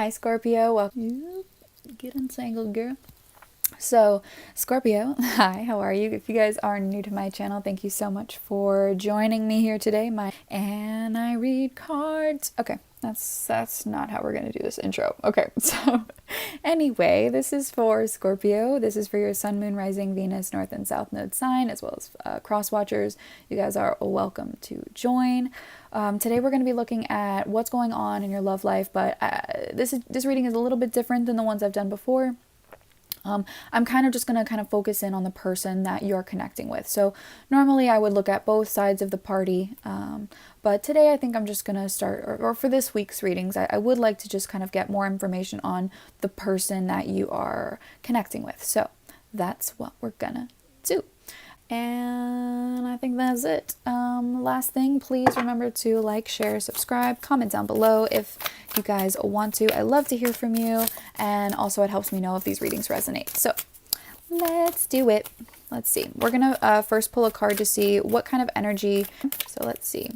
Hi Scorpio, welcome. Get entangled, girl. So, Scorpio, hi, how are you? If you guys are new to my channel, thank you so much for joining me here today. And I read cards. Okay, that's not how we're gonna do this intro. Okay, so anyway, this is for Scorpio. This is for your Sun, Moon, Rising, Venus, North and South Node sign, as well as cross watchers. You guys are welcome to join. Today we're going to be looking at what's going on in your love life, but this reading is a little bit different than the ones I've done before. I'm kind of just going to focus in on the person that you're connecting with. So normally I would look at both sides of the party, but today I think I'm just going to start, or for this week's readings, I would like to just kind of get more information on the person that you are connecting with. So that's what we're going to do. And I think that's it. Last thing, please remember to like, share, subscribe, comment down below if you guys want to. I love to hear from you, and also it helps me know if these readings resonate. So let's do it. Let's see. We're gonna first pull a card to see what kind of energy. So let's see.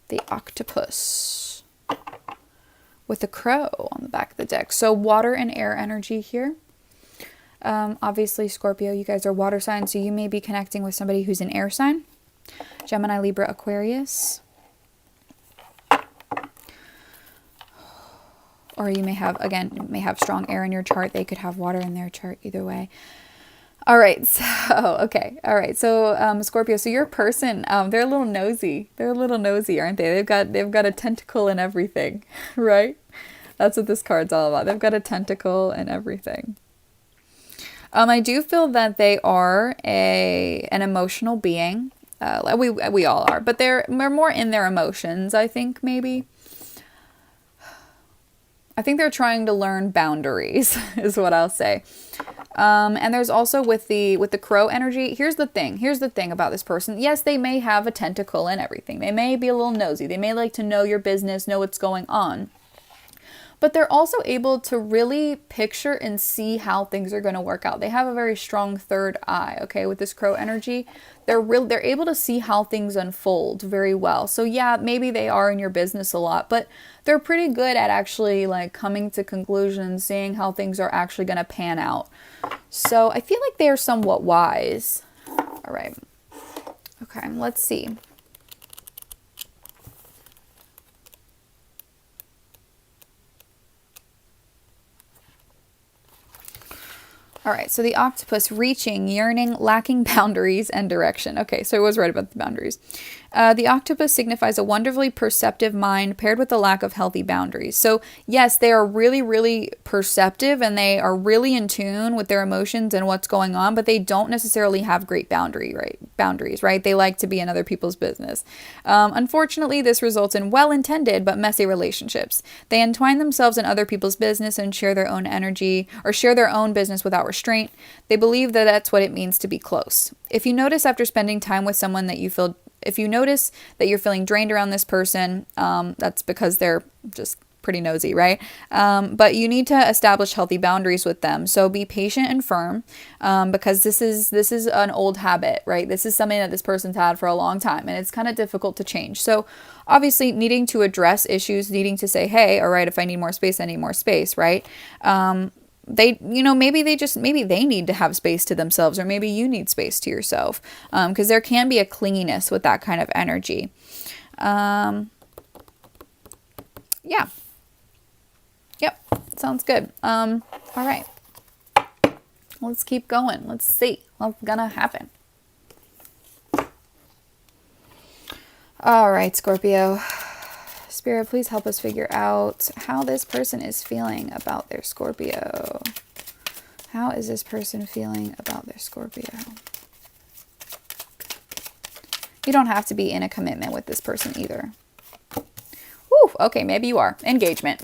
The octopus with a crow on the back of the deck. So water and air energy here. Obviously, Scorpio, you guys are water signs, so you may be connecting with somebody who's an air sign. Gemini, Libra, Aquarius. Or you may have, again, strong air in your chart. They could have water in their chart, either way. All right, so, okay, all right, so Scorpio, so your person, they're a little nosy. They're a little nosy, aren't they? They've got a tentacle in everything, right? That's what this card's all about. They've got a tentacle in everything. I do feel that they are an emotional being. We all are, but they're more in their emotions, I think, maybe. I think they're trying to learn boundaries, is what I'll say. And there's also with the crow energy, here's the thing about this person. Yes, they may have a tentacle in everything. They may be a little nosy. They may like to know your business, know what's going on. But they're also able to really picture and see how things are going to work out. They have a very strong third eye, okay, with this crow energy. They're able to see how things unfold very well. So yeah, maybe they are in your business a lot, but they're pretty good at actually like coming to conclusions, seeing how things are actually going to pan out. So I feel like they are somewhat wise. All right. Okay, let's see. All right, so the octopus, reaching, yearning, lacking boundaries and direction. Okay, so I was right about the boundaries. The octopus signifies a wonderfully perceptive mind paired with a lack of healthy boundaries. So yes, they are really, really perceptive and they are really in tune with their emotions and what's going on, but they don't necessarily have great boundaries, right? They like to be in other people's business. Unfortunately, this results in well-intended but messy relationships. They entwine themselves in other people's business and share their own energy or share their own business without restraint. They believe that that's what it means to be close. If you notice after spending time with someone that if you notice that you're feeling drained around this person, that's because they're just pretty nosy, right? But you need to establish healthy boundaries with them. So be patient and firm, because this is an old habit, right? This is something that this person's had for a long time, and it's kind of difficult to change. So obviously needing to address issues, needing to say, hey, all right, if I need more space, I need more space, right? Maybe they need to have space to themselves, or maybe you need space to yourself, because there can be a clinginess with that kind of energy. Yeah. Yep. Sounds good. All right. Let's keep going. Let's see what's gonna happen. All right, Scorpio. Spirit, please help us figure out how this person is feeling about their Scorpio. How is this person feeling about their Scorpio? You don't have to be in a commitment with this person either. Whew, okay, maybe you are. Engagement.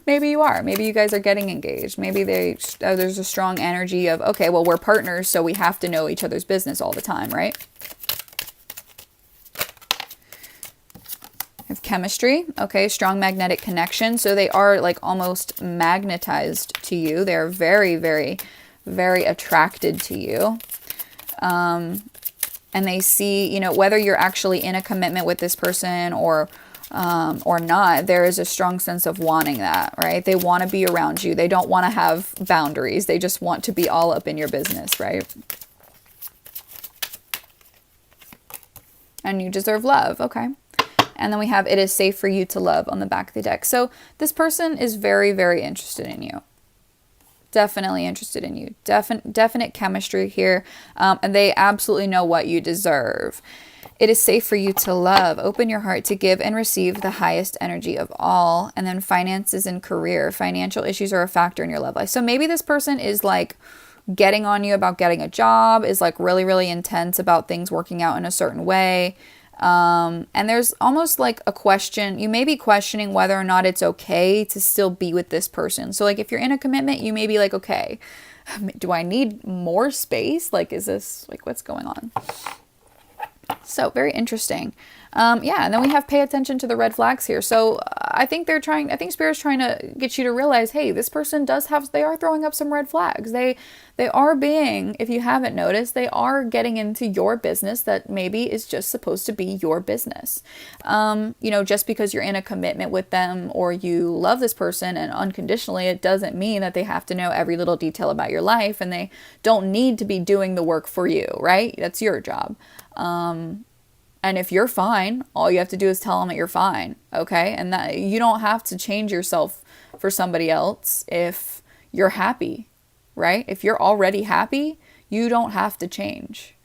Maybe you are. Maybe you guys are getting engaged. Maybe there's a strong energy of, okay, well, we're partners, so we have to know each other's business all the time, right? Of chemistry, okay, strong magnetic connection. So they are like almost magnetized to you. They're very, very, very attracted to you. And they see, you know, whether you're actually in a commitment with this person or not, there is a strong sense of wanting that, right? They want to be around you. They don't want to have boundaries. They just want to be all up in your business, right? And you deserve love, okay? And then we have, it is safe for you to love on the back of the deck. So this person is very, very interested in you. Definitely interested in you. Definite chemistry here. And they absolutely know what you deserve. It is safe for you to love. Open your heart to give and receive the highest energy of all. And then finances and career. Financial issues are a factor in your love life. So maybe this person is like getting on you about getting a job, is like really, really intense about things working out in a certain way. And there's almost like a question, you may be questioning whether or not it's okay to still be with this person. So like if you're in a commitment, you may be like, okay, do I need more space? Like, is this like, what's going on? So very interesting. Yeah, and then we have pay attention to the red flags here. So I think Spirit's trying to get you to realize, hey, this person they are throwing up some red flags. They are being, if you haven't noticed, they are getting into your business that maybe is just supposed to be your business. You know, just because you're in a commitment with them or you love this person and unconditionally, it doesn't mean that they have to know every little detail about your life, and they don't need to be doing the work for you, right? That's your job. And if you're fine, all you have to do is tell them that you're fine, okay? And that you don't have to change yourself for somebody else if you're happy, right? If you're already happy, you don't have to change.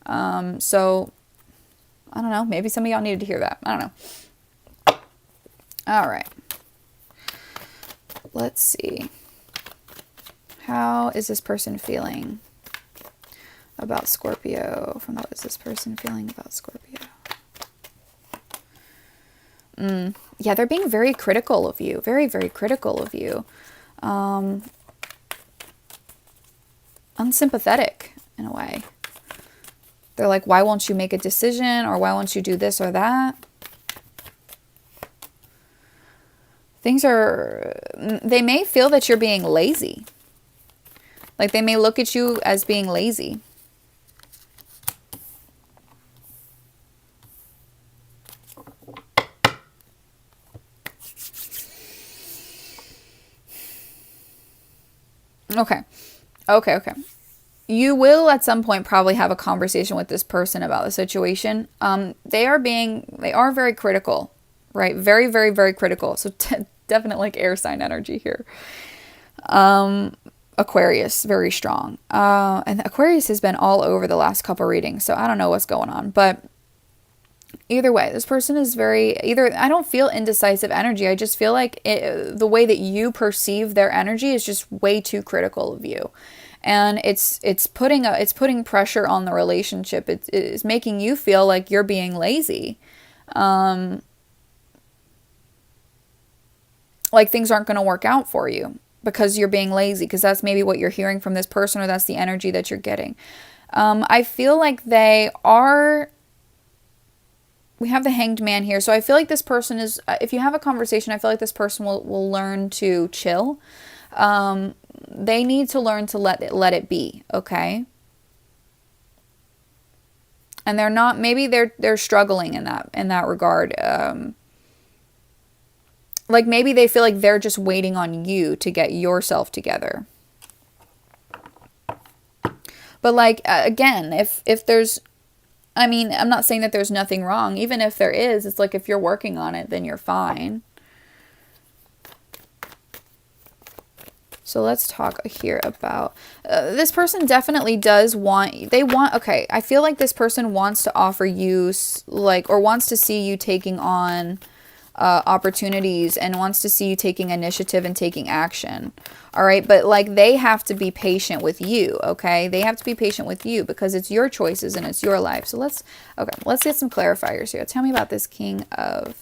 So, I don't know. Maybe some of y'all needed to hear that. I don't know. All right. Let's see. How is this person feeling about Scorpio? What is this person feeling about Scorpio? Yeah, they're being very critical of you. Very, very critical of you. Unsympathetic in a way. They're like, why won't you make a decision? Or why won't you do this or that? They may feel that you're being lazy. Like they may look at you as being lazy. Okay. You will at some point probably have a conversation with this person about the situation. They are very critical, right? Very, very, very critical. So definitely like air sign energy here. Aquarius, very strong. And Aquarius has been all over the last couple readings, so I don't know what's going on. But either way, this person is I don't feel indecisive energy. I just feel like the way that you perceive their energy is just way too critical of you. And it's putting pressure on the relationship. It's making you feel like you're being lazy. Like things aren't going to work out for you because you're being lazy, because that's maybe what you're hearing from this person, or that's the energy that you're getting. I feel like we have the Hanged Man here. So I feel like this person is, if you have a conversation, I feel like this person will learn to chill. They need to learn to let it be, okay? And they're struggling in that regard. Like maybe they feel like they're just waiting on you to get yourself together. But like, again, if there's, I mean, I'm not saying that there's nothing wrong. Even if there is, it's like if you're working on it, then you're fine. So let's talk here about, this person definitely okay, I feel like this person wants to offer you, or wants to see you taking on opportunities, and wants to see you taking initiative and taking action. All right, but like they have to be patient with you, okay? They have to be patient with you because it's your choices and it's your life. So let's get some clarifiers here. Tell me about this King of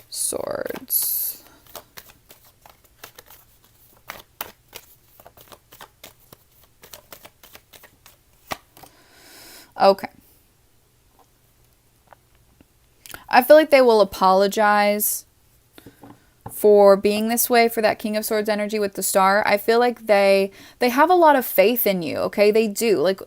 Swords. Okay. I feel like they will apologize for being this way, for that King of Swords energy with the Star. I feel like they have a lot of faith in you, okay? They do. Like,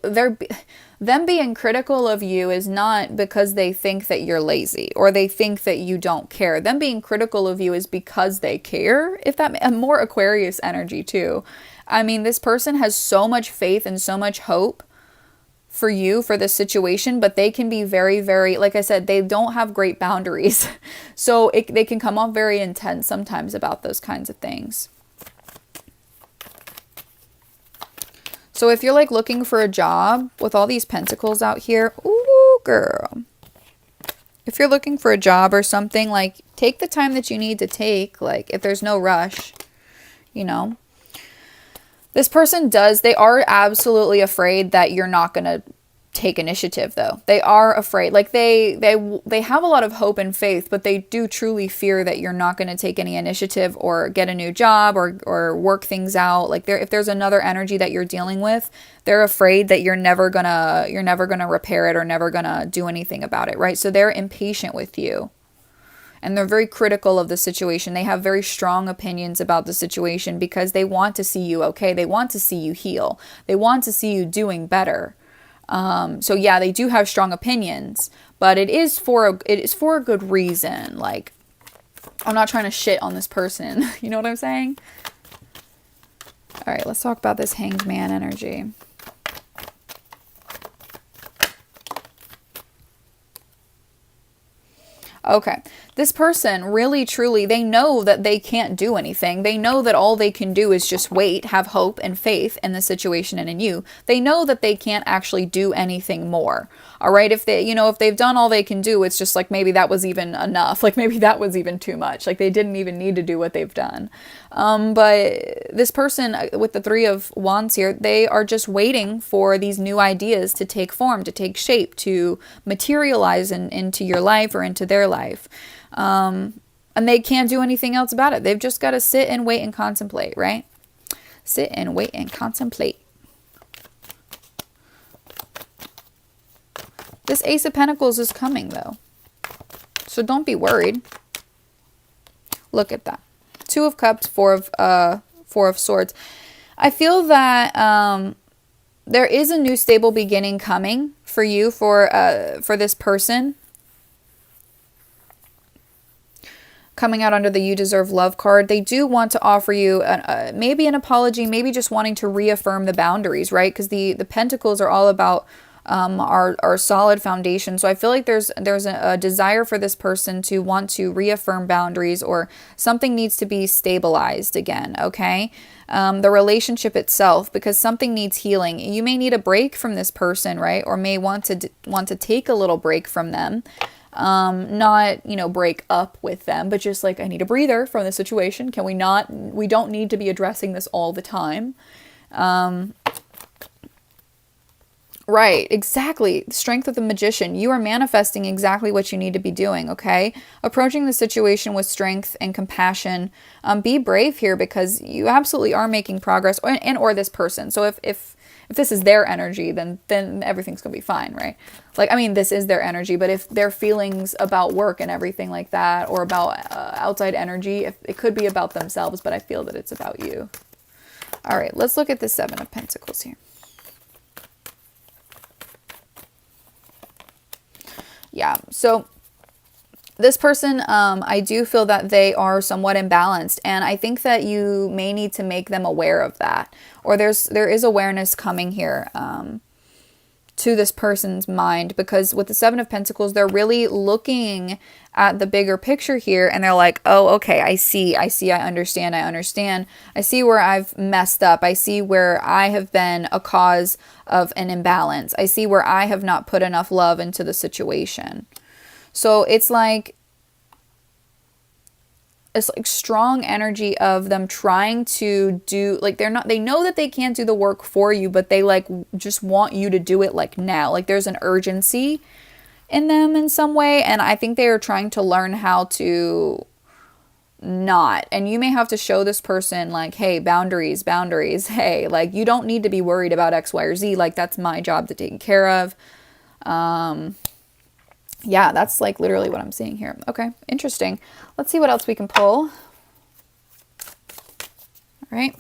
them being critical of you is not because they think that you're lazy or they think that you don't care. Them being critical of you is because they care. If that, more Aquarius energy too. I mean, this person has so much faith and so much hope for you, for this situation, but they can be very, very, like I said, they don't have great boundaries. So they can come off very intense sometimes about those kinds of things. So if you're like looking for a job with all these pentacles out here, ooh, girl. If you're looking for a job or something, like, take the time that you need to take, like, if there's no rush, you know. This person they are absolutely afraid that you're not going to take initiative, though. They are afraid. Like, they have a lot of hope and faith, but they do truly fear that you're not going to take any initiative or get a new job or work things out. Like, if there's another energy that you're dealing with, they're afraid that you're never gonna repair it or never gonna do anything about it, right? So they're impatient with you. And they're very critical of the situation. They have very strong opinions about the situation because they want to see you okay. They want to see you heal. They want to see you doing better. So yeah, they do have strong opinions, but it is for a good reason. Like, I'm not trying to shit on this person. You know what I'm saying? All right, let's talk about this Hanged Man energy. Okay, this person really, truly, they know that they can't do anything. They know that all they can do is just wait, have hope and faith in the situation and in you. They know that they can't actually do anything more. All right, if they've done all they can do, it's just like maybe that was even enough. Like, maybe that was even too much. Like, they didn't even need to do what they've done. But this person with the Three of Wands here, they are just waiting for these new ideas to take form, to take shape, to materialize into your life or into their life. And they can't do anything else about it. They've just got to sit and wait and contemplate, right? Sit and wait and contemplate. This Ace of Pentacles is coming, though. So don't be worried. Look at that. Two of Cups, Four of Swords. I feel that there is a new stable beginning coming for you, for this person. Coming out under the You Deserve Love card. They do want to offer you maybe an apology, maybe just wanting to reaffirm the boundaries, right? Because the Pentacles are all about our solid foundation. So I feel like there's a desire for this person to want to reaffirm boundaries, or something needs to be stabilized again, okay? The relationship itself, because something needs healing. You may need a break from this person, right? Or may want to take a little break from them. Not, break up with them, but just like, I need a breather from the situation. We don't need to be addressing this all the time. Right, exactly. Strength of the Magician. You are manifesting exactly what you need to be doing, okay? Approaching the situation with strength and compassion. Be brave here, because you absolutely are making progress, or this person. So if this is their energy, then everything's going to be fine, right? Like, I mean, this is their energy, but if their feelings about work and everything like that, or about outside energy, it could be about themselves, but I feel that it's about you. All right, let's look at the Seven of Pentacles here. Yeah, so this person, I do feel that they are somewhat imbalanced, and I think that you may need to make them aware of that, or there is awareness coming here to this person's mind, because with the Seven of Pentacles, they're really looking at the bigger picture here, and they're like, oh, okay, I see, I understand, I see where I've messed up, I see where I have been a cause of an imbalance, I see where I have not put enough love into the situation. So it's like strong energy of them trying to do, like, they know that they can't do the work for you, but they like just want you to do it like now. Like, there's an urgency in them in some way, and I think they are trying to learn how to not. And you may have to show this person, like, hey, boundaries, hey, like, you don't need to be worried about X, Y, or Z, like, that's my job to take care of. Yeah, that's like literally what I'm seeing here. Okay, interesting. Let's see what else we can pull. All right.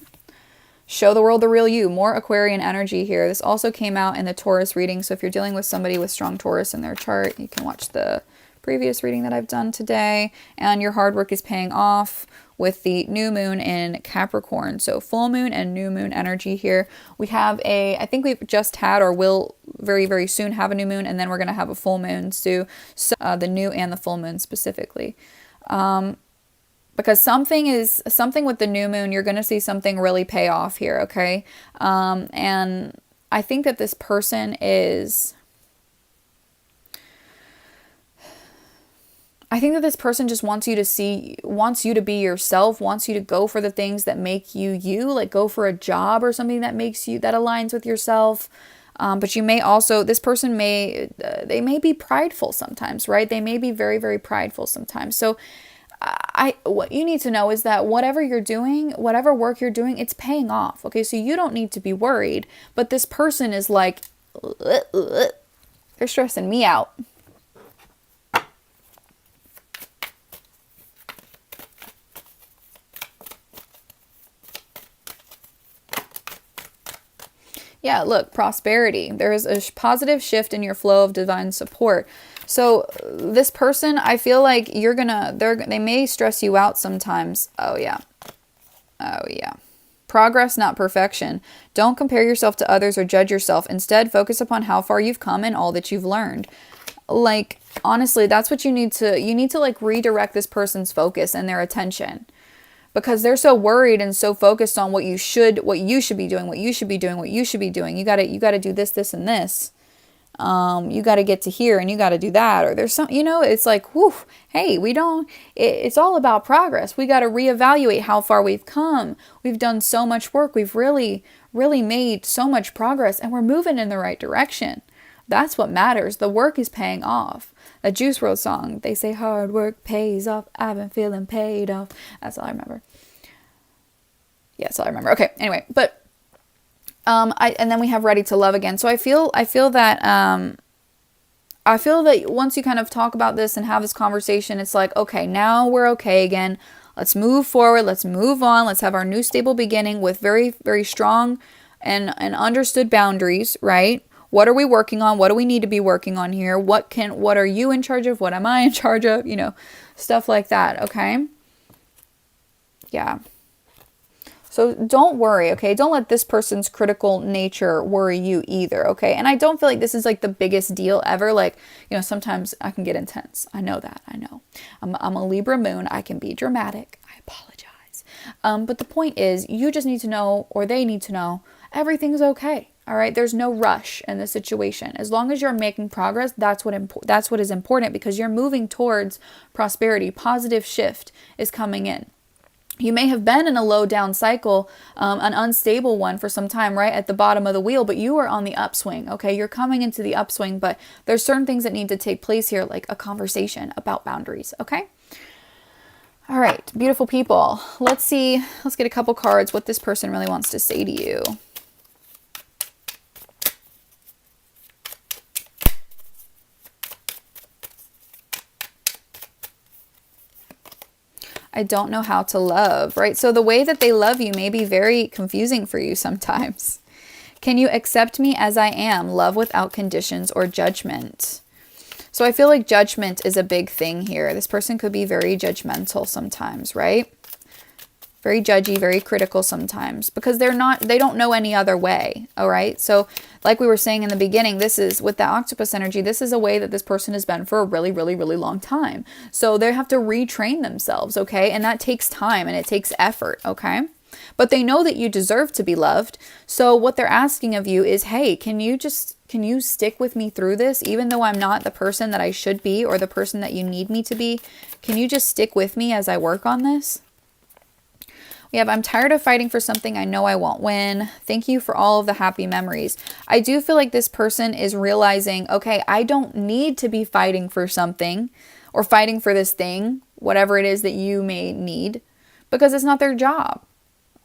Show the world the real you. More Aquarian energy here. This also came out in the Taurus reading. So if you're dealing with somebody with strong Taurus in their chart, you can watch the previous reading that I've done today. And your hard work is paying off with the new moon in Capricorn. So full moon and new moon energy here. We have I think we've just had or will very, very soon have a new moon. And then we're going to have a full moon too. So the new and the full moon specifically. Because something with the new moon, you're going to see something really pay off here, okay? And I think that this person just wants you to be yourself, wants you to go for the things that make you you, like go for a job or something that that aligns with yourself. But you may also, this person they may be prideful sometimes, right? They may be very, very prideful sometimes. So what you need to know is that whatever you're doing, whatever work you're doing, it's paying off. Okay, so you don't need to be worried. But this person is like, they're stressing me out. Yeah, look, prosperity. There is a positive shift in your flow of divine support. So this person, I feel like they may stress you out sometimes. Oh yeah. Oh yeah. Progress, not perfection. Don't compare yourself to others or judge yourself. Instead, focus upon how far you've come and all that you've learned. Like, honestly, that's what you need to like redirect this person's focus and their attention. Because they're so worried and so focused on what you should be doing. You gotta do this, and this. You got to get to here and you got to do that, or there's some, it's like, whew, hey, it's all about progress. We got to reevaluate how far we've come. We've done so much work. We've really, really made so much progress, and we're moving in the right direction. That's what matters. The work is paying off. A Juice WRLD song, they say hard work pays off. I've been feeling paid off. That's all I remember. Yeah, that's all I remember. Okay, anyway, but and then we have Ready to Love again. So I feel that once you kind of talk about this and have this conversation, it's like, okay, now we're okay again. Let's move forward. Let's move on. Let's have our new stable beginning with very, very strong and understood boundaries, right? What are we working on? What do we need to be working on here? What are you in charge of? What am I in charge of? Stuff like that. Okay. Yeah. So don't worry, okay? Don't let this person's critical nature worry you either, okay? And I don't feel like this is like the biggest deal ever. Like, sometimes I can get intense. I know that. I know. I'm a Libra moon. I can be dramatic. I apologize. But the point is, you just need to know, or they need to know, everything's okay. All right? There's no rush in this situation. As long as you're making progress, that's what is important, because you're moving towards prosperity. Positive shift is coming in. You may have been in a low down cycle, an unstable one for some time, right at the bottom of the wheel, but you are on the upswing, okay? You're coming into the upswing, but there's certain things that need to take place here, like a conversation about boundaries, okay? All right, beautiful people. Let's get a couple cards, what this person really wants to say to you. I don't know how to love, right? So the way that they love you may be very confusing for you sometimes. Can you accept me as I am? Love without conditions or judgment. So I feel like judgment is a big thing here. This person could be very judgmental sometimes, right? Very judgy, very critical sometimes, because they don't know any other way. All right. So like we were saying in the beginning, this is with the octopus energy. This is a way that this person has been for a really, really, really long time. So they have to retrain themselves. Okay. And that takes time and it takes effort. Okay. But they know that you deserve to be loved. So what they're asking of you is, hey, can you stick with me through this? Even though I'm not the person that I should be or the person that you need me to be, can you just stick with me as I work on this? I'm tired of fighting for something I know I won't win. Thank you for all of the happy memories. I do feel like this person is realizing, okay, I don't need to be fighting for something or fighting for this thing, whatever it is that you may need, because it's not their job.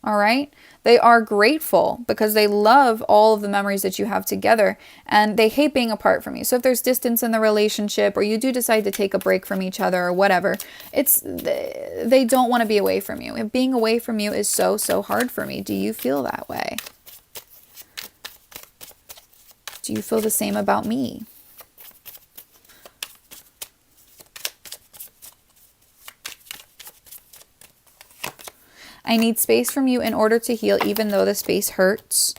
All right. They are grateful because they love all of the memories that you have together, and they hate being apart from you. So if there's distance in the relationship, or you do decide to take a break from each other or whatever, they don't want to be away from you. And being away from you is so, so hard for me. Do you feel that way? Do you feel the same about me? I need space from you in order to heal, even though the space hurts.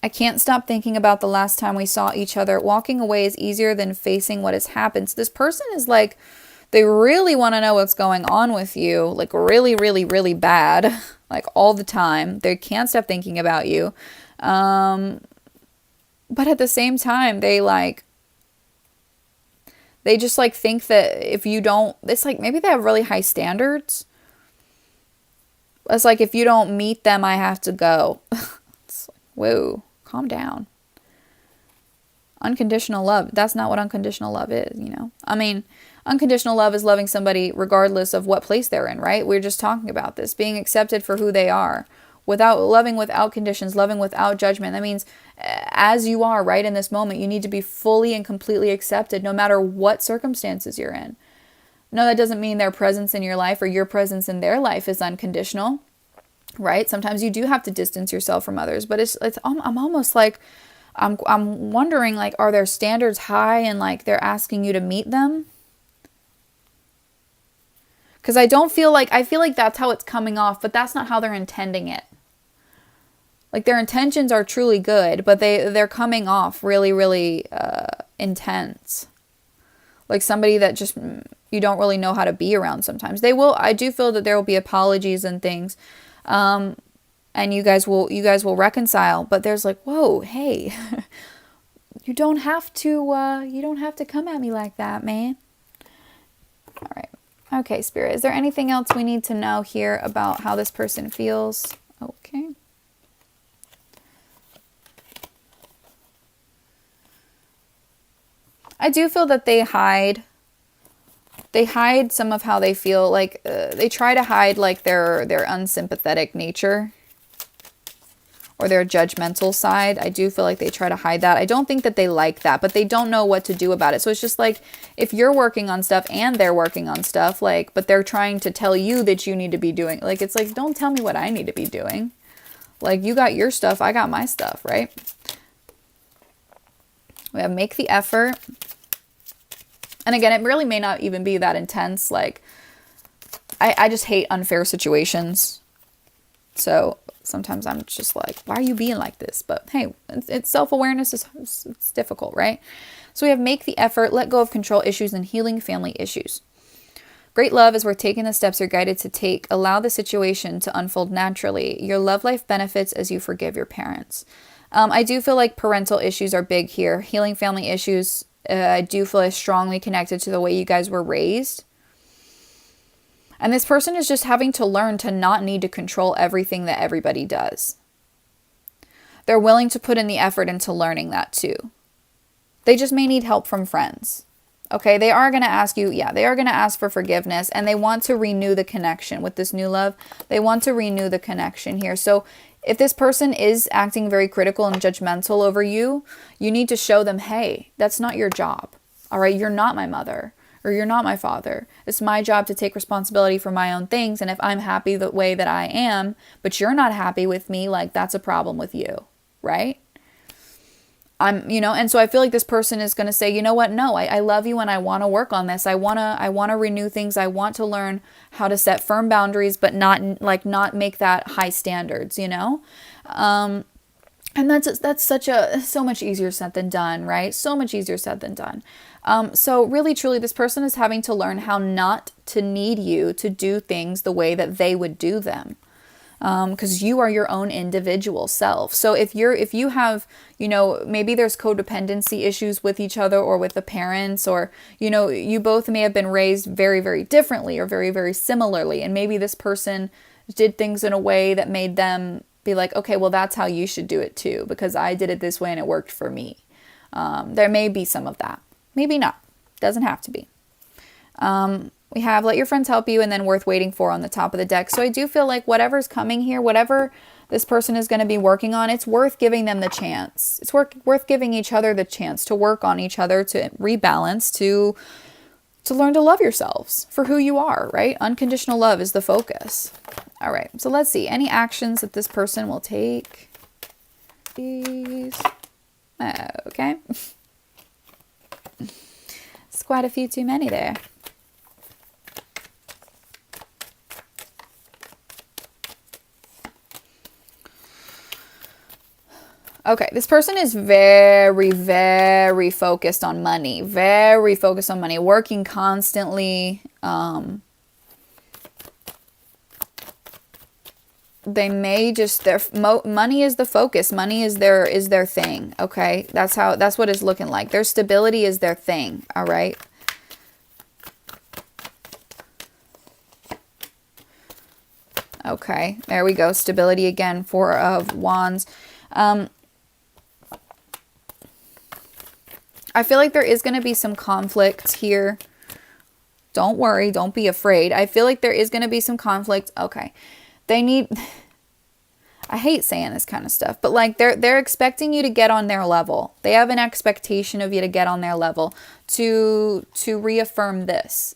I can't stop thinking about the last time we saw each other. Walking away is easier than facing what has happened. So this person is like, they really want to know what's going on with you. Like really, really, really bad. Like all the time. They can't stop thinking about you. But at the same time, they just like think that if you don't, it's like maybe they have really high standards. It's like, if you don't meet them, I have to go. It's like, whoa, calm down. Unconditional love. That's not what unconditional love is, you know? I mean, unconditional love is loving somebody regardless of what place they're in, right? We're just talking about this. Being accepted for who they are. Loving without conditions, loving without judgment. That means as you are right in this moment, you need to be fully and completely accepted no matter what circumstances you're in. No, that doesn't mean their presence in your life or your presence in their life is unconditional, right? Sometimes you do have to distance yourself from others, but I'm almost like, I'm wondering, like, are their standards high and like they're asking you to meet them? Because I feel like that's how it's coming off, but that's not how they're intending it. Like their intentions are truly good, but they're coming off really, really intense. Like somebody that just you don't really know how to be around sometimes. I do feel that there will be apologies and things. And you guys will reconcile, but there's like, whoa, hey, you don't have to come at me like that, man. All right. Okay, Spirit, is there anything else we need to know here about how this person feels? Okay. I do feel that they hide some of how they feel. Like they try to hide like their unsympathetic nature or their judgmental side. I do feel like they try to hide that. I don't think that they like that, but they don't know what to do about it. So it's just like, if you're working on stuff and they're working on stuff, like, but they're trying to tell you that you need to be doing, like, it's like, don't tell me what I need to be doing. Like, you got your stuff, I got my stuff, right? We have make the effort. And again, it really may not even be that intense. Like, I just hate unfair situations. So sometimes I'm just like, why are you being like this? But hey, it's self-awareness it's difficult, right? So we have make the effort, let go of control issues, and healing family issues. Great love is worth taking the steps you're guided to take. Allow the situation to unfold naturally. Your love life benefits as you forgive your parents. I do feel like parental issues are big here. Healing family issues, I do feel is strongly connected to the way you guys were raised. And this person is just having to learn to not need to control everything that everybody does. They're willing to put in the effort into learning that too. They just may need help from friends. Okay, they are going to ask you, they are going to ask for forgiveness, and they want to renew the connection with this new love. They want to renew the connection here. So if this person is acting very critical and judgmental over you, you need to show them, hey, that's not your job. All right, you're not my mother, or you're not my father. It's my job to take responsibility for my own things. And if I'm happy the way that I am, but you're not happy with me, like, that's a problem with you, right? And so I feel like this person is going to say, you know what? No, I love you and I want to work on this. I want to renew things. I want to learn how to set firm boundaries, but not make that high standards, you know? And that's so much easier said than done, right? So much easier said than done. So really, truly, this person is having to learn how not to need you to do things the way that they would do them. Because you are your own individual self. So if you have, maybe there's codependency issues with each other or with the parents, or, you both may have been raised very, very differently or very, very similarly. And maybe this person did things in a way that made them be like, okay, well, that's how you should do it too, because I did it this way and it worked for me. There may be some of that. Maybe not. Doesn't have to be. We have let your friends help you, and then worth waiting for on the top of the deck. So I do feel like whatever's coming here, whatever this person is going to be working on, it's worth giving them the chance. It's worth giving each other the chance to work on each other, to rebalance, to learn to love yourselves for who you are, right? Unconditional love is the focus. All right, so let's see. Any actions that this person will take? Please. Okay. It's quite a few too many there. Okay, this person is very, very focused on money. Very focused on money. Working constantly. They may just, money is the focus. Money is their thing. Okay, that's what it's looking like. Their stability is their thing. All right. Okay, there we go. Stability again. Four of Wands. I feel like there is going to be some conflict here. Don't worry. Don't be afraid. I feel like there is going to be some conflict. Okay. They need... I hate saying this kind of stuff, but like they're expecting you to get on their level. They have an expectation of you to get on their level, to reaffirm this.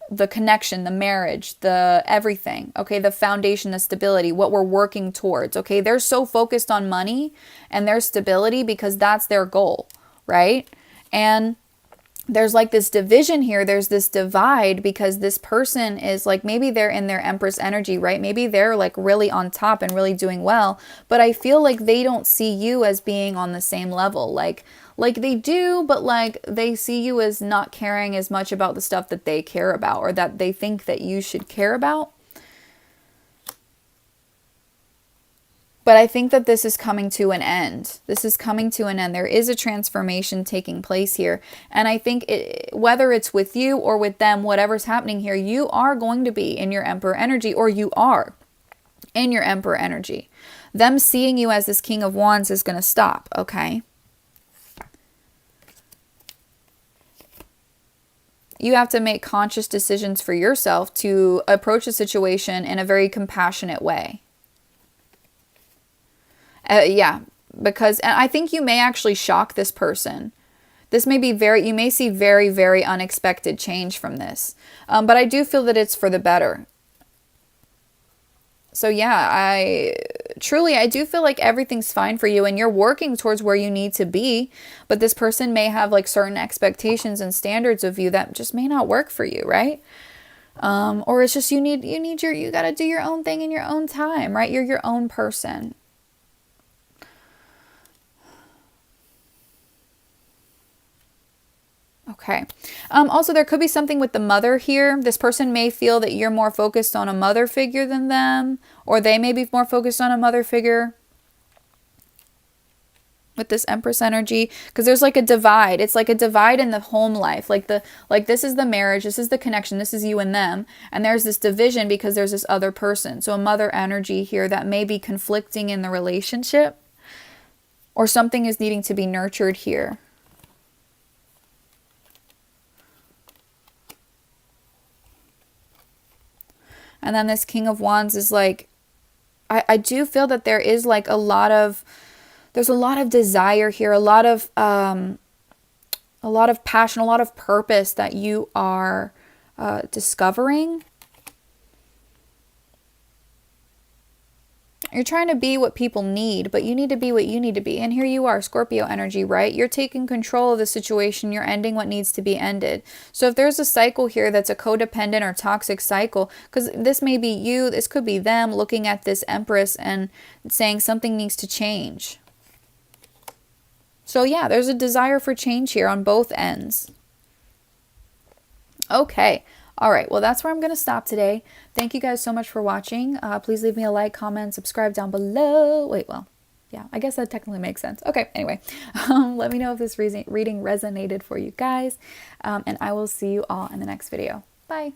The connection, the marriage, the everything. Okay, the foundation, the stability, what we're working towards. Okay, they're so focused on money and their stability because that's their goal, right? And there's like this division here. There's this divide because this person is like, maybe they're in their Empress energy, right? Maybe they're like really on top and really doing well, but I feel like they don't see you as being on the same level. Like they do, but like they see you as not caring as much about the stuff that they care about or that they think that you should care about. But I think that this is coming to an end. This is coming to an end. There is a transformation taking place here. And I think whether it's with you or with them, whatever's happening here, you are going to be in your Emperor energy, or you are in your Emperor energy. Them seeing you as this King of Wands is going to stop, okay? You have to make conscious decisions for yourself to approach a situation in a very compassionate way. Yeah, because and I think you may actually shock this person. This may be you may see very, very unexpected change from this. But I do feel that it's for the better. So yeah, I do feel like everything's fine for you and you're working towards where you need to be. But this person may have like certain expectations and standards of you that just may not work for you, right? Or it's just you got to do your own thing in your own time, right? You're your own person. Okay. Also, there could be something with the mother here. This person may feel that you're more focused on a mother figure than them, or they may be more focused on a mother figure with this Empress energy, because there's like a divide. It's like a divide in the home life. Like this is the marriage, this is the connection, this is you and them, and there's this division because there's this other person. So a mother energy here that may be conflicting in the relationship, or something is needing to be nurtured here. And then this King of Wands is like, I do feel that there is like there's a lot of desire here, a lot of passion, a lot of purpose that you are discovering. You're trying to be what people need, but you need to be what you need to be. And here you are, Scorpio energy, right? You're taking control of the situation. You're ending what needs to be ended. So if there's a cycle here that's a codependent or toxic cycle, because this may be you, this could be them looking at this Empress and saying something needs to change. So yeah, there's a desire for change here on both ends. Okay. All right, well, that's where I'm going to stop today. Thank you guys so much for watching. Please leave me a like, comment, subscribe down below. Wait, well, yeah, I guess that technically makes sense. Okay, anyway, let me know if this reading resonated for you guys, and I will see you all in the next video. Bye.